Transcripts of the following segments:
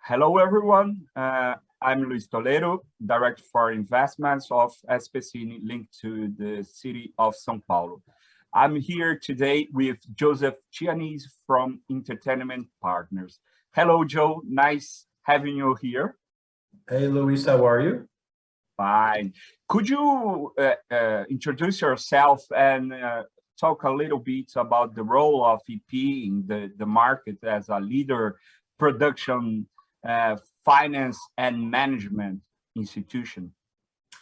Hello, everyone. I'm Luiz Toledo, Director for Investments of Spcine, linked to the city of São Paulo. I'm here today with Joseph Chianese from Entertainment Partners. Hello, Joe. Nice having you here. Hey, Luis. How are you? Fine. Could you introduce yourself and talk a little bit about the role of EP in the market as a leader, production, finance and management institution?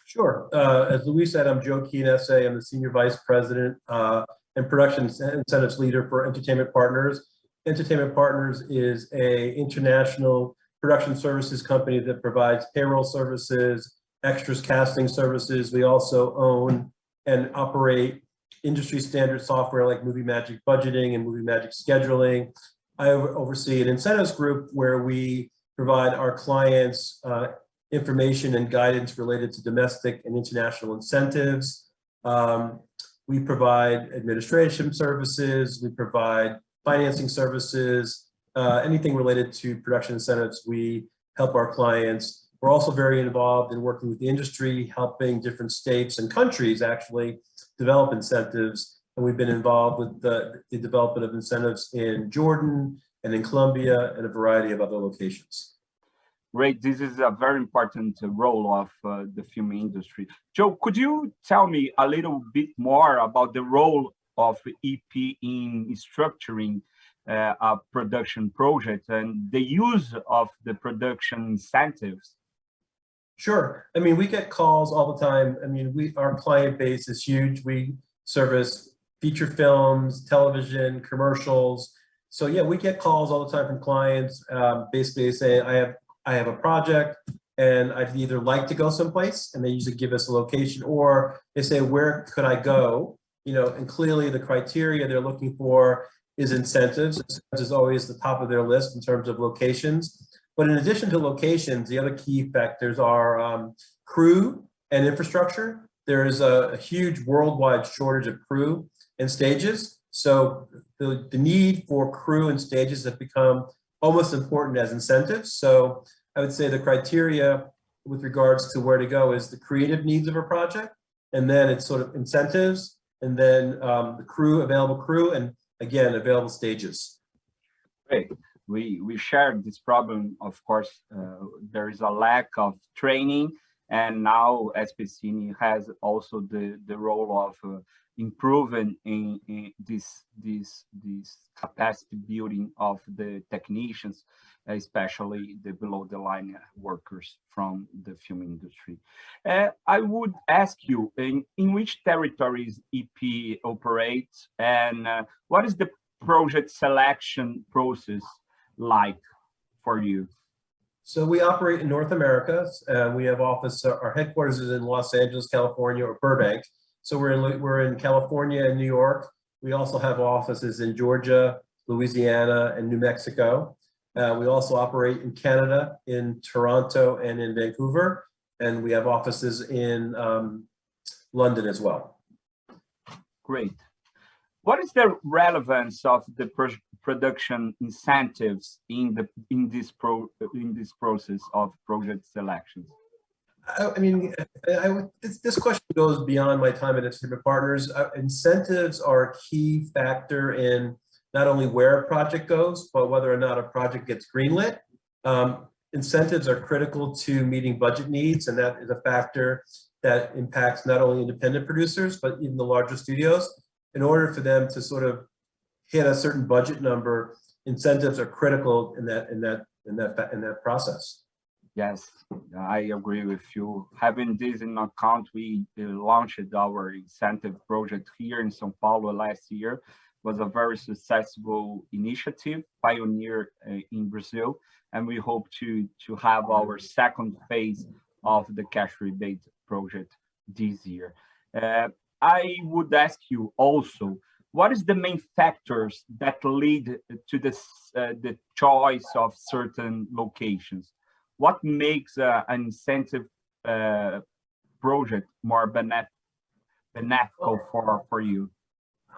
Sure. As Luis said, I'm Joe Chianese. I'm the Senior Vice President and Production Incentives Leader for Entertainment Partners. Entertainment Partners is an international production services company that provides payroll services, extras casting services. We also own and operate industry standard software like Movie Magic budgeting and Movie Magic scheduling. I oversee an incentives group where we provide our clients information and guidance related to domestic and international incentives. We provide administration services, we provide financing services, anything related to production incentives, we help our clients. We're also very involved in working with the industry, helping different states and countries actually develop incentives. And we've been involved with the development of incentives in Jordan and in Colombia and a variety of other locations. Great. This is a very important role of the film industry. Joe, could you tell me a little bit more about the role of EP in structuring a production project and the use of the production incentives? Sure. I mean, we get calls all the time. I mean, our client base is huge. We service feature films, television, commercials. So yeah, we get calls all the time from clients, basically saying, I have a project and I'd either like to go someplace, and they usually give us a location, or they say, where could I go? You know, and clearly the criteria they're looking for is incentives. Incentives is always the top of their list in terms of locations. But in addition to locations, the other key factors are crew and infrastructure. There is a huge worldwide shortage of crew and stages. So the need for crew and stages have become almost important as incentives. So I would say the criteria with regards to where to go is the creative needs of a project, and then it's sort of incentives, and then the crew, available crew, and again, available stages. Great. We shared this problem. Of course, there is a lack of training, and now Spcine has also the role of improving in this capacity building of the technicians, especially the below the line workers from the film industry. I would ask you, in which territories EP operates, and what is the project selection process like for you? So we operate in North America. We have our headquarters is in Los Angeles, California, or Burbank. So we're in California and New York. We also have offices in Georgia, Louisiana, and New Mexico. We also operate in Canada, in Toronto, and in Vancouver. And we have offices in London as well. Great. What is the relevance of the production incentives in this process of project selections? I mean, this question goes beyond my time at Entertainment Partners. Incentives are a key factor in not only where a project goes, but whether or not a project gets greenlit. Incentives are critical to meeting budget needs, and that is a factor that impacts not only independent producers, but even the larger studios. In order for them to sort of hit a certain budget number, incentives are critical in that process. Yes, I agree with you. Having this in account, we launched our incentive project here in São Paulo last year. It was a very successful initiative, pioneer in Brazil, and we hope to have our second phase of the cash rebate project this year. I would ask you also, what is the main factors that lead to the choice of certain locations? What makes an incentive project more beneficial for you?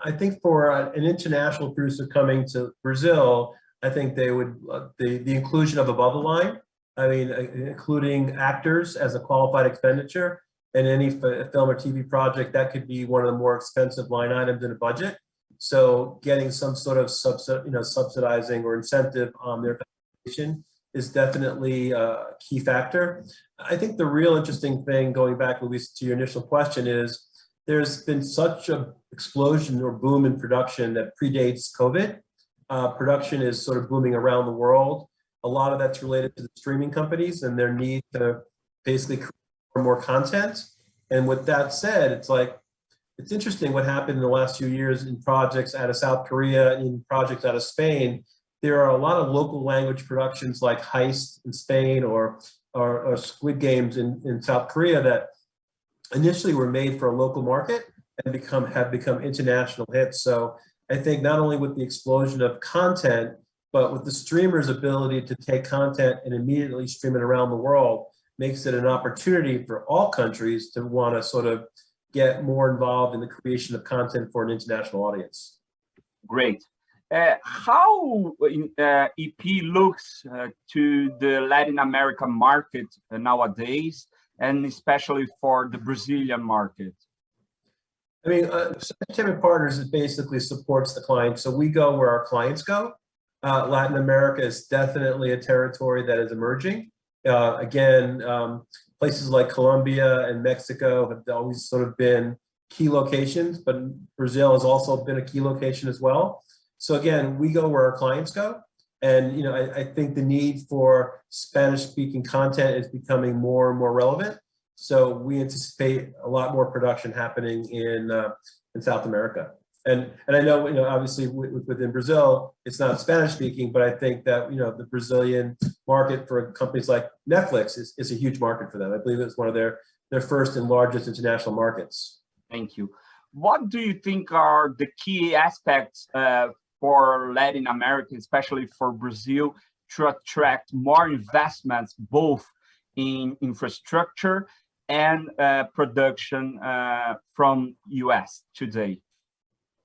I think for an international producer coming to Brazil, I think they would, the inclusion of above the line, I mean, including actors as a qualified expenditure, and any film or TV project, that could be one of the more expensive line items in a budget. So getting some sort of subsidizing or incentive on their participation is definitely a key factor. I think the real interesting thing, going back, Luis, to your initial question, is there's been such an explosion or boom in production that predates COVID. Production is sort of booming around the world. A lot of that's related to the streaming companies and their need to basically create more content. And with that said, it's interesting what happened in the last few years in projects out of South Korea, in projects out of Spain. There are a lot of local language productions like Heist in Spain or Squid Games in South Korea that initially were made for a local market and have become international hits. So I think not only with the explosion of content, but with the streamer's ability to take content and immediately stream it around the world, makes it an opportunity for all countries to want to sort of get more involved in the creation of content for an international audience. Great. How EP looks to the Latin American market nowadays, and especially for the Brazilian market? I mean, Entertainment Partners basically supports the client. So we go where our clients go. Latin America is definitely a territory that is emerging. Again, places like Colombia and Mexico have always sort of been key locations, but Brazil has also been a key location as well. So again, we go where our clients go. And I think the need for Spanish-speaking content is becoming more and more relevant. So we anticipate a lot more production happening in South America. And I know, obviously within Brazil, it's not Spanish speaking, but I think that, the Brazilian market for companies like Netflix is a huge market for them. I believe it's one of their first and largest international markets. Thank you. What do you think are the key aspects for Latin America, especially for Brazil, to attract more investments, both in infrastructure and production from US today?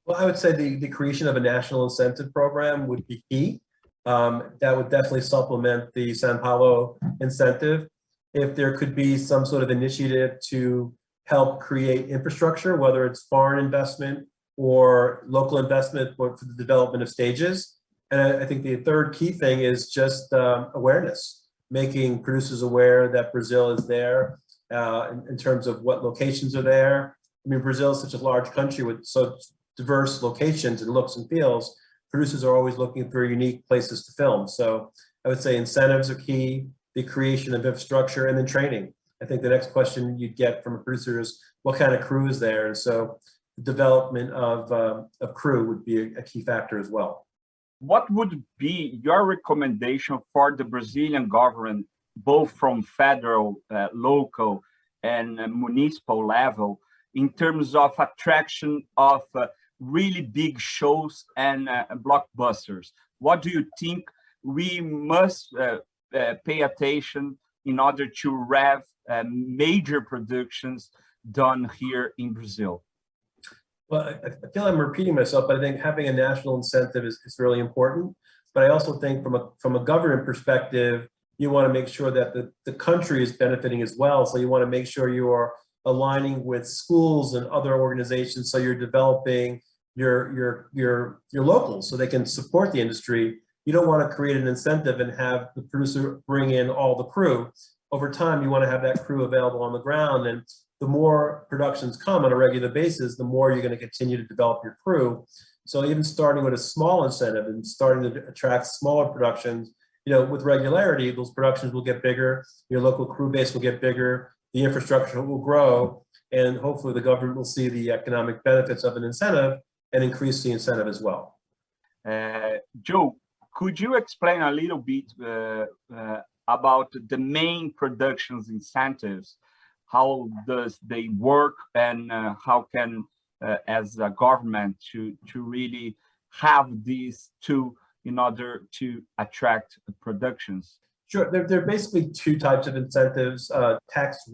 Well, I would say the creation of a national incentive program would be key. That would definitely supplement the São Paulo incentive. If there could be some sort of initiative to help create infrastructure, whether it's foreign investment or local investment for the development of stages. And I think the third key thing is just awareness, making producers aware that Brazil is there in terms of what locations are there. I mean, Brazil is such a large country with such diverse locations and looks and feels. Producers are always looking for unique places to film. So I would say incentives are key, the creation of infrastructure, and then training. I think the next question you'd get from a producer is what kind of crew is there? And so the development of crew would be a key factor as well. What would be your recommendation for the Brazilian government, both from federal, local, and municipal level, in terms of attraction of really big shows and blockbusters? What do you think we must pay attention in order to have major productions done here in Brazil? Well, I feel I'm repeating myself, but I think having a national incentive is really important. But I also think from a government perspective, you want to make sure that the country is benefiting as well. So you want to make sure you are aligning with schools and other organizations, so you're developing your locals so they can support the industry. You don't want to create an incentive and have the producer bring in all the crew. Over time, you want to have that crew available on the ground, and the more productions come on a regular basis, the more you're going to continue to develop your crew. So even starting with a small incentive and starting to attract smaller productions, with regularity, those productions will get bigger, your local crew base will get bigger, the infrastructure will grow, and hopefully the government will see the economic benefits of an incentive and increase the incentive as well. Joe, could you explain a little bit about the main productions incentives? How does they work, and how can, as a government, to really have these two in order to attract productions? Sure, there are basically two types of incentives: tax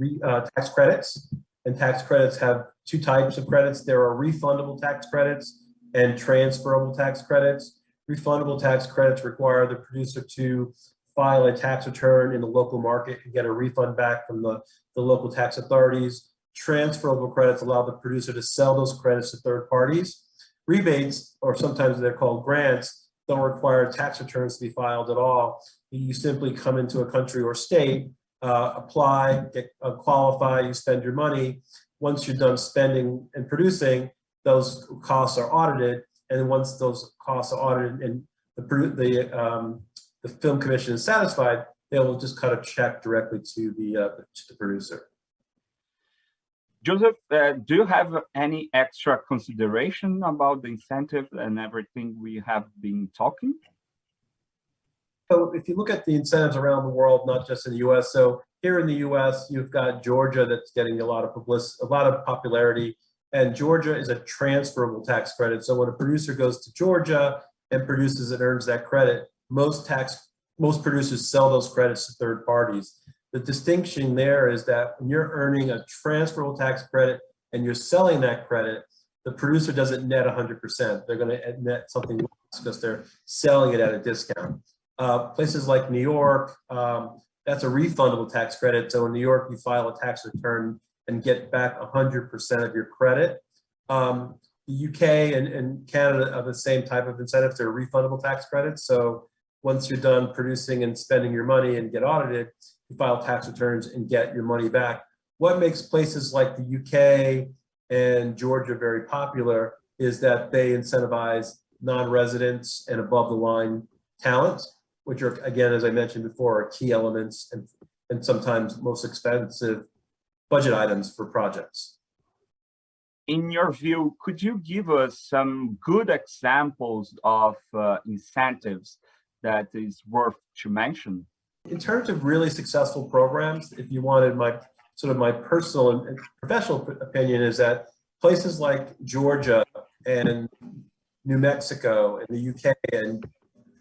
credits, and tax credits have two types of credits. There are refundable tax credits and transferable tax credits. refundable tax credits require the producer to file a tax return in the local market and get a refund back from the local tax authorities. Transferable credits allow the producer to sell those credits to third parties. Rebates, or sometimes they're called grants, don't require tax returns to be filed at all. You simply come into a country or state, apply, qualify, you spend your money. Once you're done spending and producing, those costs are audited. And then once those costs are audited and the film commission is satisfied, they will just cut a check directly to the producer. Joseph, do you have any extra consideration about the incentive and everything we have been talking? So if you look at the incentives around the world, not just in the US, so here in the US, you've got Georgia that's getting a lot of publicity, a lot of popularity, and Georgia is a transferable tax credit. So when a producer goes to Georgia and produces and earns that credit, most producers sell those credits to third parties. The distinction there is that when you're earning a transferable tax credit and you're selling that credit, the producer doesn't net 100%. They're going to net something less because they're selling it at a discount. Places like New York, that's a refundable tax credit. So in New York, you file a tax return and get back 100% of your credit. The UK and Canada are the same type of incentives. They're refundable tax credits. So once you're done producing and spending your money and get audited, you file tax returns and get your money back. What makes places like the UK and Georgia very popular is that they incentivize non-residents and above the line talent, which are, again, as I mentioned before, are key elements and sometimes most expensive budget items for projects. In your view, could you give us some good examples of incentives that is worth to mention? In terms of really successful programs, if you wanted my personal and professional opinion, is that places like Georgia and New Mexico and the UK and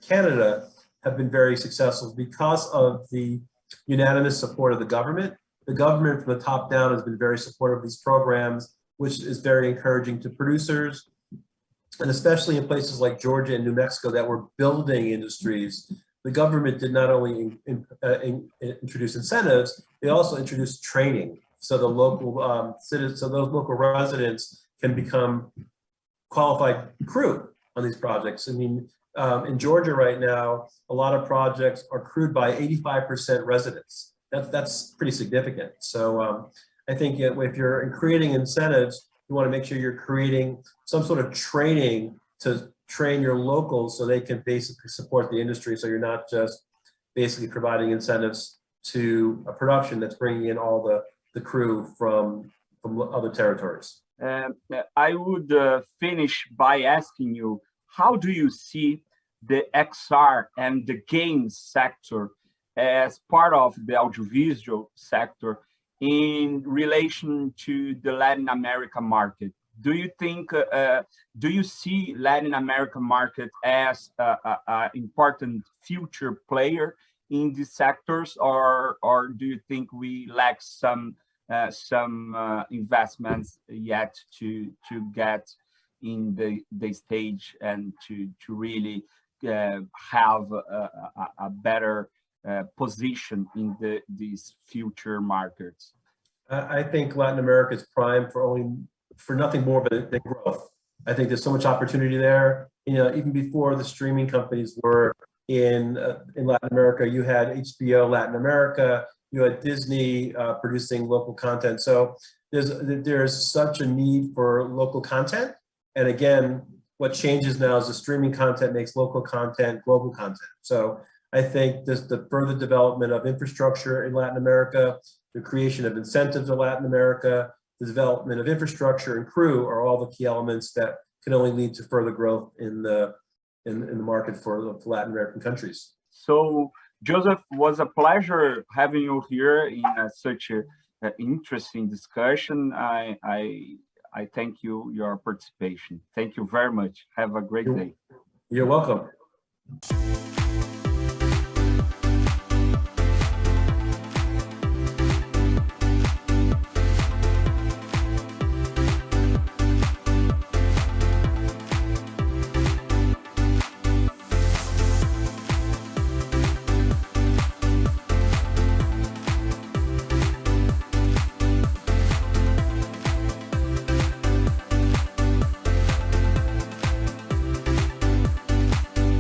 Canada have been very successful because of the unanimous support of the government. The government from the top down has been very supportive of these programs, which is very encouraging to producers. And especially in places like Georgia and New Mexico that were building industries, the government did not only introduce incentives, they also introduced training. So the local citizens, so those local residents can become qualified crew on these projects. I mean, in Georgia right now, a lot of projects are crewed by 85% residents. That's pretty significant. So I think if you're creating incentives, you want to make sure you're creating some sort of training to train your locals so they can basically support the industry. So you're not just basically providing incentives to a production that's bringing in all the crew from other territories. I would finish by asking you, how do you see the XR and the games sector as part of the audiovisual sector in relation to the Latin America market? Do you think, do you see Latin America market as an important future player in these sectors, or do you think we lack some investments yet to get in the stage and to really have a better position in these future markets? I think Latin America is primed for nothing more than growth. I think there's so much opportunity there. You know, even before the streaming companies were in Latin America, you had HBO Latin America, you had Disney producing local content. So there's such a need for local content. And again, what changes now is the streaming content makes local content global content. So I think the further development of infrastructure in Latin America, the creation of incentives in Latin America, the development of infrastructure and crew are all the key elements that can only lead to further growth in the market for Latin American countries. So, Joseph, was a pleasure having you here in such an interesting discussion. I thank you your participation. Thank you very much. Have a great day. You're welcome.